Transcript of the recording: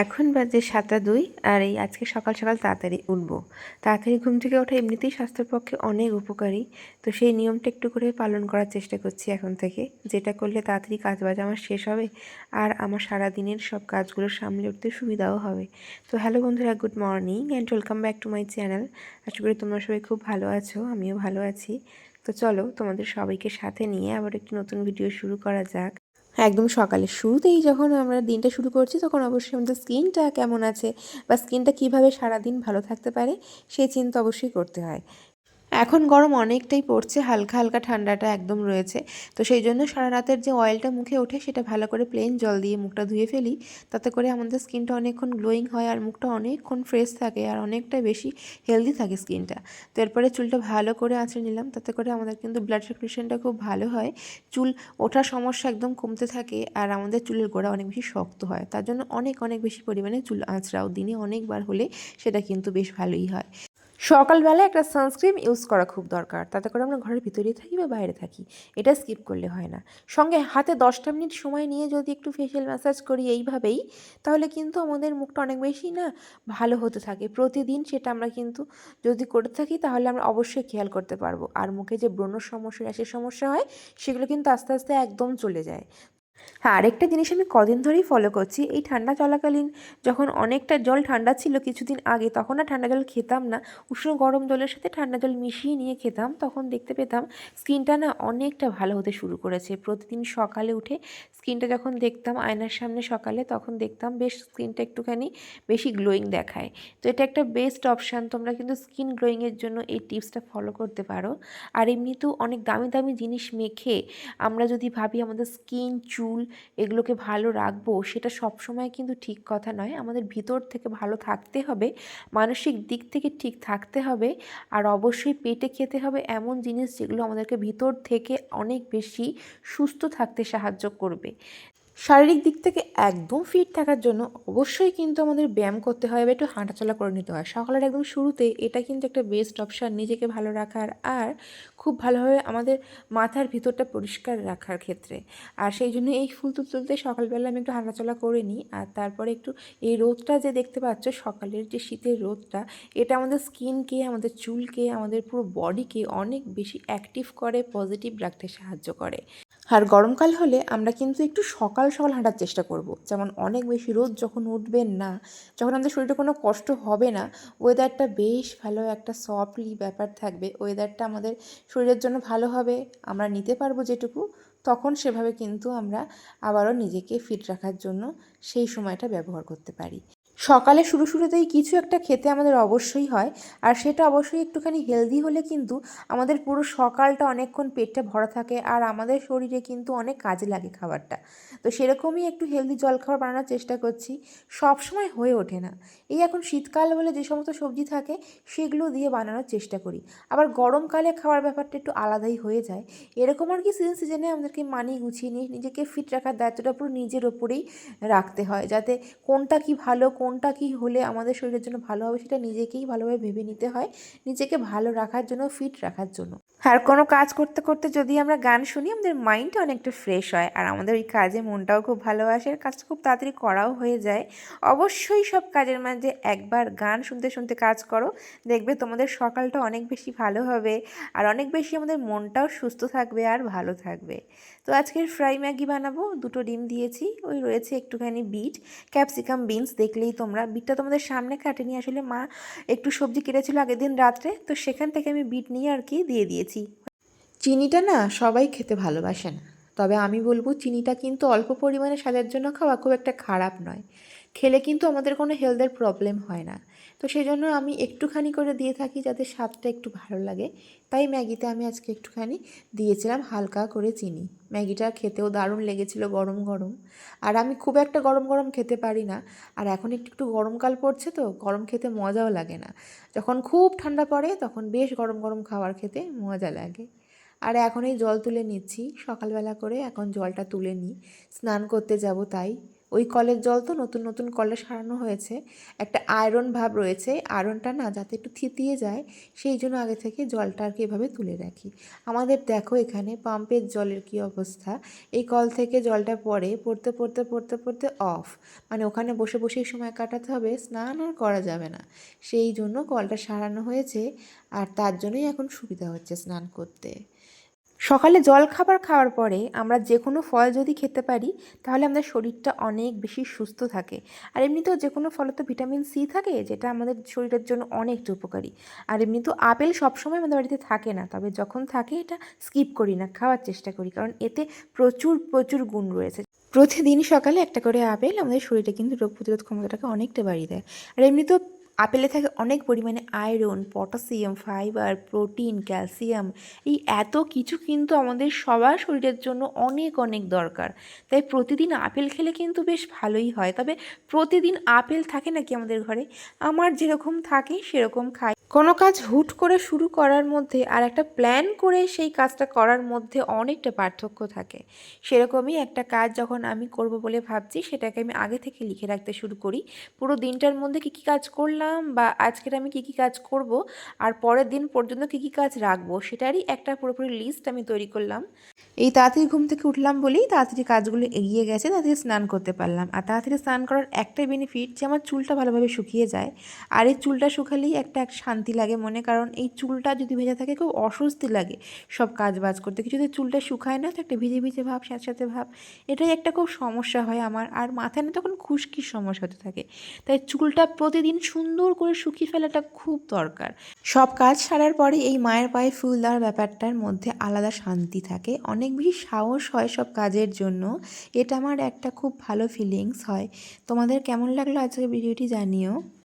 এখন বাজে 7:02 আর এই আজকে সকাল সকাল তাড়াতাড়ি উঠবো। তাড়াতাড়ি ঘুম থেকে ওঠা এমনিতেই স্বাস্থ্যের পক্ষে অনেক উপকারী। তো সেই নিয়মটা একটু করে পালন করার চেষ্টা করছি এখন থেকে, যেটা করলে তাড়াতাড়ি কাজবাজ আমার শেষ হবে আর আমার সারাদিনের সব কাজগুলো সামলে উঠতে সুবিধাও হবে। তো হ্যালো বন্ধুরা, good morning and welcome back to my channel. আশা করি তোমরা সবাই খুব ভালো আছো, আমিও ভালো আছি। তো চলো তোমাদের সবাইকে সাথে নিয়ে আবার একটি নতুন ভিডিও শুরু করা যাক। একদম সকালের শুরুতেই যখন আমরা দিনটা শুরু করছি তখন অবশ্যই আমাদের স্কিনটা কেমন আছে বা স্কিনটা কীভাবে সারাদিন ভালো থাকতে পারে সেই চিন্তা অবশ্যই করতে হয়। এখন গরম অনেকটাই পড়ছে, হালকা হালকা ঠান্ডাটা একদম রয়েছে। তো সেই জন্য সারা রাতের যে অয়েলটা মুখে ওঠে সেটা ভালো করে প্লেন জল দিয়ে মুখটা ধুয়ে ফেলি। তাতে করে আমাদের স্কিনটা অনেকক্ষণ গ্লোয়িং হয় আর মুখটা অনেকক্ষণ ফ্রেশ থাকে আর অনেকটা বেশি হেলদি থাকে স্কিনটা। তো এরপরে চুলটা ভালো করে আঁচড়ে নিলাম, তাতে করে আমাদের কিন্তু ব্লাড সার্কুলেশনটা খুব ভালো হয়। চুল ওঠার সমস্যা একদম কমতে থাকে আর আমাদের চুলের গোড়া অনেক বেশি শক্ত হয়। তার জন্য অনেক অনেক বেশি পরিমাণে চুল আঁচড়াও, দিনে অনেকবার হলে সেটা কিন্তু বেশ ভালোই হয়। সকালবেলা একটা সানস্ক্রিন ইউজ করা খুব দরকার, তাতে করে আমরা ঘরের ভিতরেই থাকি বা বাইরে থাকি, এটা স্কিপ করলে হয় না। সঙ্গে হাতে 10টা মিনিট সময় নিয়ে যদি একটু ফেশিয়াল ম্যাসাজ করি এইভাবেই, তাহলে কিন্তু আমাদের মুখটা অনেক বেশি না ভালো হতে থাকে প্রতিদিন। সেটা আমরা কিন্তু যদি করে থাকি তাহলে আমরা অবশ্যই খেয়াল করতে পারবো। আর মুখে যে ব্রণর সমস্যা, র্যাশের সমস্যা হয় সেগুলো কিন্তু আস্তে আস্তে একদম চলে যায়। হ্যাঁ, আরেকটা জিনিস আমি কদিন ধরেই ফলো করছি। এই ঠান্ডা চলাকালীন যখন অনেকটা জল ঠান্ডা ছিল কিছুদিন আগে, তখন আর ঠান্ডা জল খেতাম না। উষ্ণ গরম জলের সাথে ঠান্ডা জল মিশিয়ে নিয়ে খেতাম। তখন দেখতে পেতাম স্কিনটা না অনেকটা ভালো হতে শুরু করেছে। প্রতিদিন সকালে উঠে স্কিনটা যখন দেখতাম আয়নার সামনে সকালে, তখন দেখতাম বেশ স্কিনটা একটুখানি বেশি গ্লোয়িং দেখায়। তো এটা একটা বেস্ট অপশান, তোমরা কিন্তু স্কিন গ্লোয়িংয়ের জন্য এই টিপসটা ফলো করতে পারো। আর এমনিতেও অনেক দামি দামি জিনিস মেখে আমরা যদি ভাবি আমাদের স্কিন, চুল এগুলোকে ভালো রাখবো, সেটা সবসময় কিন্তু ঠিক কথা নয়। আমাদের ভিতর থেকে ভালো থাকতে হবে, মানসিক দিক থেকে ঠিক থাকতে হবে, আর অবশ্যই পেটে খেতে হবে এমন জিনিস যেগুলো আমাদেরকে ভিতর থেকে অনেক বেশি সুস্থ থাকতে সাহায্য করবে। শারীরিক দিক থেকে একদম ফিট থাকার জন্য অবশ্যই কিন্তু আমাদের ব্যায়াম করতে হয় বা একটু হাঁটাচলা করে নিতে হয় সকালের একদম শুরুতে। এটা কিন্তু একটা বেস্ট অপশান নিজেকে ভালো রাখার আর খুব ভালোভাবে আমাদের মাথার ভিতরটা পরিষ্কার রাখার ক্ষেত্রে। আর সেই জন্য এই ফুল তুলতে তুলতে সকালবেলা আমি একটু হাঁটাচলা করে নিই। আর তারপরে একটু এই রোদটা যে দেখতে পাচ্ছ সকালের যে শীতের রোদটা, এটা আমাদের স্কিনকে, আমাদের চুলকে, আমাদের পুরো বডিকে অনেক বেশি অ্যাক্টিভ করে, পজিটিভ রাখতে সাহায্য করে। আর গরমকাল হলে আমরা কিন্তু একটু সকাল সকাল হাঁটার চেষ্টা করব। যেমন অনেক বেশি রোদ যখন উঠবে না, যখন আমাদের শরীরে কোনো কষ্ট হবে না, ওয়েদারটা বেশ ভালো একটা সফটলি ব্যাপার থাকবে, ওয়েদারটা আমাদের শরীরের জন্য ভালো হবে, আমরা নিতে পারবো যেটুকু, তখন সেভাবে কিন্তু আমরা আবারও নিজেকে ফিট রাখার জন্য সেই সময়টা ব্যবহার করতে পারি। সকালে শুরুতেই কিছু একটা খেতে আমাদের অবশ্যই হয়, আর সেটা অবশ্যই একটুখানি হেলদি হলে কিন্তু আমাদের পুরো সকালটা অনেকক্ষণ পেটটা ভরা থাকে আর আমাদের শরীরে কিন্তু অনেক কাজে লাগে খাবারটা। তো সেরকমই একটু হেলদি জলখাবার বানানোর চেষ্টা করছি। সব সময় হয়ে ওঠে না, এই এখন শীতকাল বলে যে সমস্ত সবজি থাকে সেগুলো দিয়ে বানানোর চেষ্টা করি। আবার গরমকালে খাওয়ার ব্যাপারটা একটু আলাদাই হয়ে যায়। এরকম আর কি সিজনে আমাদেরকে মানিয়ে গুছিয়ে নিয়ে নিজেকে ফিট রাখার দায়িত্বটা পুরো নিজের ওপরেই রাখতে হয়, যাতে কোনটা কি ভালো, কোনটা কি হলে আমাদের শরীরের জন্য ভালো হবে সেটা নিজেকেই ভালোভাবে ভেবে নিতে হয়, নিজেকে ভালো রাখার জন্য, ফিট রাখার জন্য। আর কোনো কাজ করতে করতে যদি আমরা গান শুনি আমাদের মাইন্ডটা অনেকটা ফ্রেশ হয় আর আমাদের ওই কাজে মনটাও খুব ভালোবাসে আর কাজটা খুব তাড়াতাড়ি করাও হয়ে যায়। অবশ্যই সব কাজের মাঝে একবার গান শুনতে শুনতে কাজ করো, দেখবে তোমাদের সকালটা অনেক বেশি ভালো হবে আর অনেক বেশি আমাদের মনটাও সুস্থ থাকবে আর ভালো থাকবে। তো আজকের ফ্রাই ম্যাগি বানাবো, 2টো ডিম দিয়েছি, ওই রয়েছে একটুখানি বিট, ক্যাপসিকাম, বিনস দেখলেই তোমরা। বিটটা তোমাদের সামনে কাটেনি, আসলে মা একটু সবজি কেটেছিল আগের দিন রাত্রে, তো সেখান থেকে আমি বিট নিয়ে আর কি দিয়ে দিয়েছি। চিনিটা না সবাই খেতে ভালোবাসে না, তবে আমি বলবো চিনিটা কিন্তু অল্প পরিমাণে স্বাদের জন্য খাওয়া খুব একটা খারাপ নয়। খেলে কিন্তু আমাদের কোনো হেলথের প্রবলেম হয় না। তো সেই জন্য আমি একটুখানি করে দিয়ে থাকি যাতে স্বাদটা একটু ভালো লাগে। তাই ম্যাগিতে আমি আজকে একটুখানি দিয়েছিলাম হালকা করে চিনি। ম্যাগিটা খেতেও দারুণ লেগেছিল গরম গরম। আর আমি খুব একটা গরম গরম খেতে পারি না, আর এখন একটু একটু গরমকাল পড়ছে তো গরম খেতে মজাও লাগে না। যখন খুব ঠান্ডা পড়ে তখন বেশ গরম গরম খাবার খেতে মজা লাগে। আর এখন এই জল তুলে নিচ্ছি সকালবেলা করে, এখন জলটা তুলে নিই, স্নান করতে যাব তাই। ওই কলের জল তো নতুন নতুন কলে সারানো হয়েছে, একটা আয়রন ভাব রয়েছে, আয়রনটা না যাতে একটু থিতিয়ে যায় সেই জন্য আগে থেকে জলটা আর কি এভাবে তুলে রাখি। আমাদের দেখো এখানে পাম্পের জলের কি অবস্থা, এই কল থেকে জলটা পড়তে পড়তে পড়তে পড়তে অফ, মানে ওখানে বসে বসেই সময় কাটাতে হবে, স্নান আর করা যাবে না, সেই জন্য কলটা সারানো হয়েছে। আর তার জন্যই এখন সুবিধা হচ্ছে স্নান করতে। সকালে জল খাওয়ার পরে আমরা যে কোনো ফল যদি খেতে পারি তাহলে আমাদের শরীরটা অনেক বেশি সুস্থ থাকে। আর এমনিতেও যে কোনো ফলে তো ভিটামিন সি থাকে, যেটা আমাদের শরীরের জন্য অনেকটা উপকারী। আর এমনিতেও আপেল সবসময় আমাদের বাড়িতে থাকে না, তবে যখন থাকে এটা স্কিপ করি না, খাওয়ার চেষ্টা করি, কারণ এতে প্রচুর প্রচুর গুণ রয়েছে। প্রতিদিন সকালে একটা করে আপেল আমাদের শরীরে কিন্তু রোগ প্রতিরোধ ক্ষমতাটাকে অনেকটা বাড়িয়ে দেয়। আর এমনিতেও আপেলে থাকে অনেক পরিমাণে iron, potassium, fibre, protein, calcium, এই এত কিছু কিন্তু আমাদের সবার শরীরের জন্য অনেক অনেক দরকার। তাই প্রতিদিন আপেল খেলে কিন্তু বেশ ভালোই হয়। তবে প্রতিদিন আপেল থাকে নাকি আমাদের ঘরে? আমার যেরকম থাকে সেরকম খাই। কোনো কাজ হুট করে শুরু করার মধ্যে আর একটা প্ল্যান করে সেই কাজটা করার মধ্যে অনেকটা পার্থক্য থাকে। সেরকমই একটা কাজ যখন আমি করব বলে ভাবছি, সেটাকে আমি আগে থেকে লিখে রাখতে শুরু করি। পুরো দিনটার মধ্যে কী কী কাজ করলাম বা আজকের আমি কী কী কাজ করব আর পরের দিন পর্যন্ত কী কী কাজ রাখবো সেটারই একটা পুরোপুরি লিস্ট আমি তৈরি করলাম। এই তাড়াতাড়ি ঘুম থেকে উঠলাম বলেই তাড়াতাড়ি কাজগুলো এগিয়ে গেছে, তাড়াতাড়ি স্নান করতে পারলাম। আর তাড়াতাড়ি স্নান করার একটাই বেনিফিট যে আমার চুলটা ভালোভাবে শুকিয়ে যায়। আর এই চুলটা শুকালেই একটা শান্তি লাগে মনে, কারণ এই চুলটা যদি ভেজা থাকে খুব অস্বস্তি লাগে সব কাজ বাজ করতে। কিছু যদি চুলটা শুকায় না তো একটা ভিজে ভিজে ভাব, স্যাঁতস্যাঁতে ভাব, এটাই একটা খুব সমস্যা হয় আমার। আর মাথায় না তখন খুশকির সমস্যা হতে থাকে। তাই চুলটা প্রতিদিন সুন্দর করে শুকিয়ে ফেলাটা খুব দরকার। সব কাজ সারার পরে এই মায়ের পায়ে ফুল দেওয়ার ব্যাপারটার মধ্যে আলাদা শান্তি থাকে, অনেক বেশি সাহস হয় সব কাজের জন্য। এটা আমার একটা খুব ভালো ফিলিংস হয়। তোমাদের কেমন লাগলো আজকের ভিডিওটি জানিও।